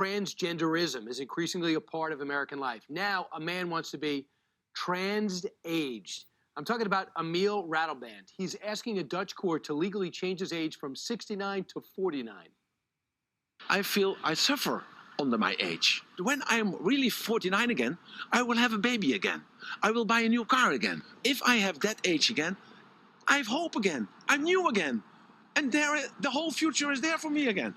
transgenderism is increasingly a part of American life. Now, a man wants to be trans-aged. I'm talking about Emil Ratelband. He's asking a Dutch court to legally change his age from 69 to 49. I feel I suffer under my age. When I'm really 49 again, I will have a baby again. I will buy a new car again. If I have that age again, I have hope again. I'm new again. And the whole future is there for me again.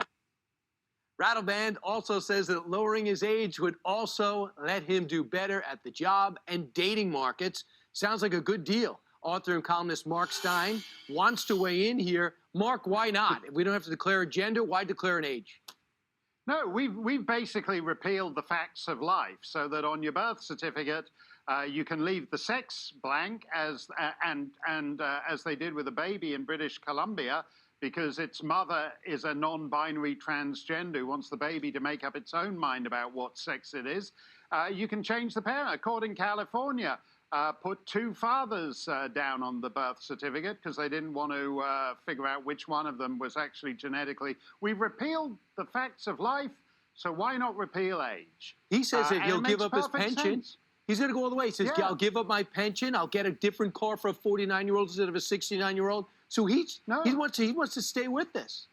Ratelband also says that lowering his age would also let him do better at the job and dating markets. Sounds like a good deal. Author and columnist Mark Steyn wants to weigh in here. Mark, why not? If we don't have to declare a gender, why declare an age? No, we've basically repealed the facts of life so that on your birth certificate you can leave the sex blank as they did with a baby in British Columbia, because its mother is a non-binary transgender who wants the baby to make up its own mind about what sex it is. You can change the parent. A court in California put two fathers down on the birth certificate because they didn't want to figure out which one of them was actually genetically. We've repealed the facts of life, so why not repeal age? He says that he'll give up his pension. Sense. He's going to go all the way. He says, yeah, I'll give up my pension. I'll get a different car for a 49-year-old instead of a 69-year-old. So he wants to stay with this.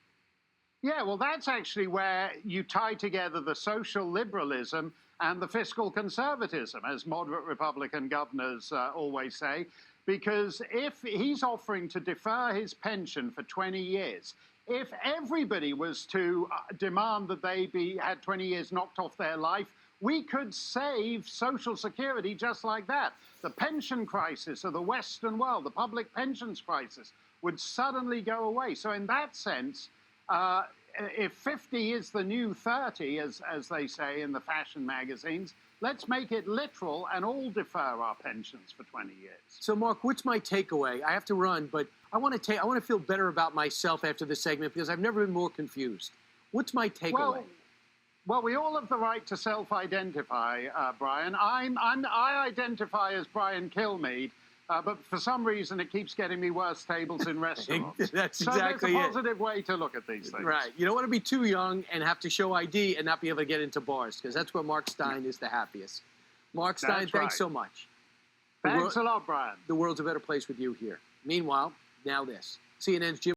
Yeah, well, that's actually where you tie together the social liberalism and the fiscal conservatism, as moderate Republican governors always say, because if he's offering to defer his pension for 20 years, if everybody was to demand that they had 20 years knocked off their life, we could save Social Security just like that. The pension crisis of the Western world, the public pensions crisis, would suddenly go away. So in that sense, if 50 is the new 30, as they say in the fashion magazines, let's make it literal and all defer our pensions for 20 years. So, Mark, what's my takeaway? I have to run, but I want to feel better about myself after this segment because I've never been more confused. What's my takeaway? Well, we all have the right to self-identify, Brian. I identify as Brian Kilmeade. But for some reason, it keeps getting me worse tables in restaurants. That's so exactly it. There's a positive way to look at these things. Right. You don't want to be too young and have to show ID and not be able to get into bars, because that's where Mark Steyn is the happiest. Mark Steyn, thanks so much. Thanks a lot, Brian. The world's a better place with you here. Meanwhile, now this. CNN's Jim